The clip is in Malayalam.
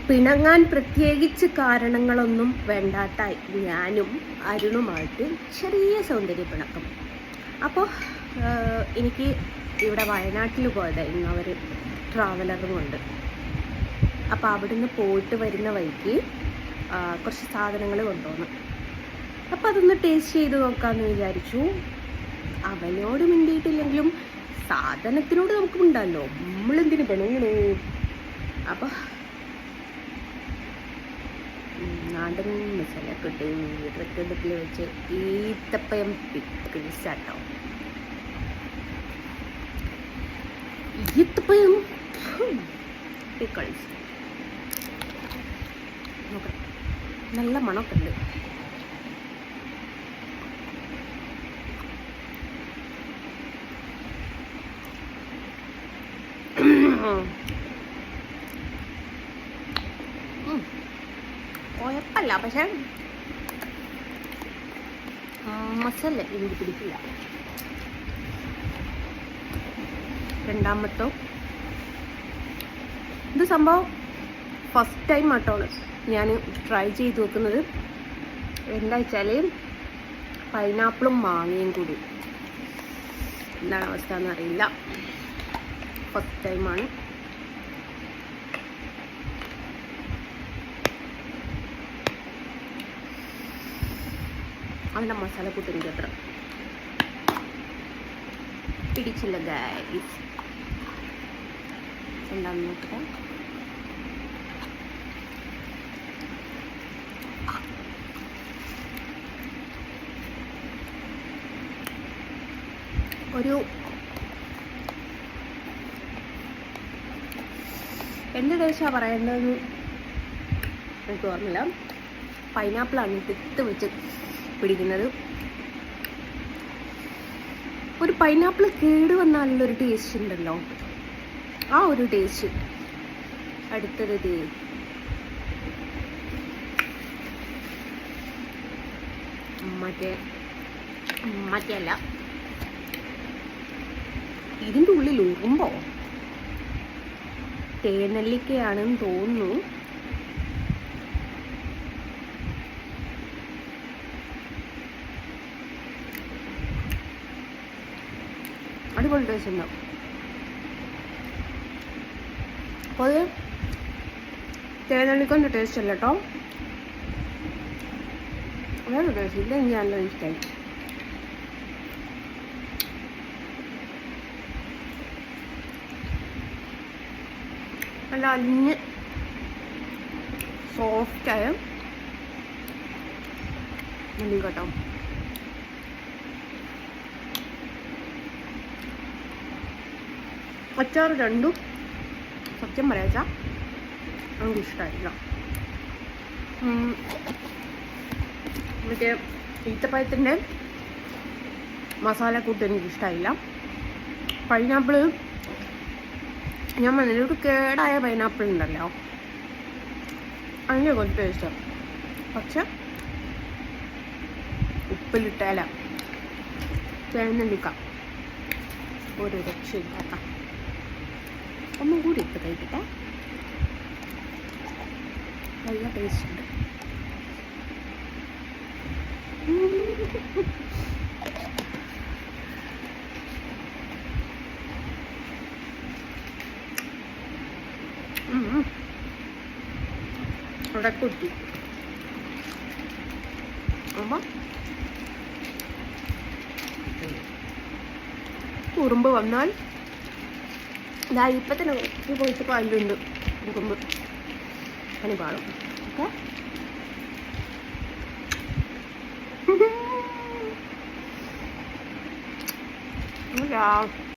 പിണങ്ങാൻ പ്രത്യേകിച്ച് കാരണങ്ങളൊന്നും വേണ്ടാത്ത ഞാനും അരുണുമായിട്ട് ചെറിയ സൗന്ദര്യ പിണക്കം. അപ്പോൾ എനിക്ക് ഇവിടെ വയനാട്ടിൽ പോയതായിരുന്നു അവർ ട്രാവലറും കൊണ്ട്. അപ്പോൾ അവിടുന്ന് പോയിട്ട് വരുന്ന വഴിക്ക് കുറച്ച് സാധനങ്ങൾ കൊണ്ടുവന്നു. അപ്പോൾ അതൊന്ന് ടേസ്റ്റ് ചെയ്ത് നോക്കാമെന്ന് വിചാരിച്ചു. അവനോട് മിണ്ടിയിട്ടില്ലെങ്കിലും സാധനത്തിനോട് നമുക്ക് ഉണ്ടല്ലോ, നമ്മളെന്തിനു പെണങ്ങണേ. അപ്പോൾ നാടൻ മസാല ഒക്കെ ഇട്ട് റെക്കോർഡത്തിൽ വെച്ച് ഈത്തപ്പയം പിക്കിൾസാട്ടോ. ഈത്തപ്പയം പിക്കിൾസ് നോക്കാം, നല്ല മണമൊക്കെ ഉണ്ട്. കുഴപ്പമില്ല, പക്ഷെ മസാല എനിക്ക് പിടിക്കില്ല. രണ്ടാമത്തോ ഇത് സംഭവം ഫസ്റ്റ് ടൈം ആട്ടോ ഞാൻ ട്രൈ ചെയ്ത് നോക്കുന്നത്. എന്താ വെച്ചാൽ പൈനാപ്പിളും മാങ്ങയും കൂടി എന്താണ് അവസ്ഥ എന്നറിയില്ല. ഫസ്റ്റ് ടൈമാണ്. അതിൻ്റെ മസാല കൂട്ട് എനിക്ക് അത്ര പിടിച്ചില്ല ഗൈസ്. എന്താണെന്ന് നോക്കാം. ഒരു എന്ത് ടേസ്റ്റാണ് പറയേണ്ടതെന്ന് എനിക്ക് ഓർമ്മയില്ല. പൈനാപ്പിളാണ് തിത്ത് വെച്ച് പിടിക്കുന്നത്. ഒരു പൈനാപ്പിൾ കേട് വന്നാലുള്ളൊരു ടേസ്റ്റ് ഉണ്ടല്ലോ, ആ ഒരു ടേസ്റ്റ്. അടുത്തത് മറ്റേ അല്ല, ഇതിൻ്റെ ഉള്ളിൽ ഉറുമ്പോ തേനെല്ലിക്കയാണെന്ന് തോന്നുന്നു. അടിപൊളി ടേസ്റ്റ് ഉണ്ടാവും. അപ്പോൾ അത് തേനെല്ലിക്കൻ്റെ ടേസ്റ്റ് അല്ല കേട്ടോ, വേറെ ടേസ്റ്റ്. ഇത് എനിക്ക് നല്ല ഇഷ്ടമായി. നല്ല അലിഞ്ഞ് സോഫ്റ്റായ മതി കേട്ടോ. അച്ചാർ രണ്ടും സത്യം പറയാച്ചാ നമുക്ക് ഇഷ്ടമായില്ല. മറ്റേ ഈത്തപ്പഴത്തിൻ്റെ മസാല കൂട്ട് എനിക്ക് ഇഷ്ടമായില്ല. പൈനാപ്പിൾ ഞാൻ പറഞ്ഞ ഒരു കേടായ പൈനാപ്പിൾ ഉണ്ടല്ലോ, അതിൻ്റെ കുറച്ച് ടേസ്റ്റ്. പക്ഷെ ഉപ്പിലിട്ടാല തേനെല്ലിക്ക ഒരു രക്ഷയില്ലാക്കാം. ഒന്നും കൂടി ഇട്ട് കഴിക്കട്ടെ, നല്ല ടേസ്റ്റ് ഉണ്ട്. അവിടെ കുത്തി അപ്പം ഉറുമ്പ് വന്നാൽ ഇതാ ഇപ്പം തന്നെ പോയിട്ട് പാലുണ്ട് ഉറുമ്പ് പനി പാടും. ഓക്കെ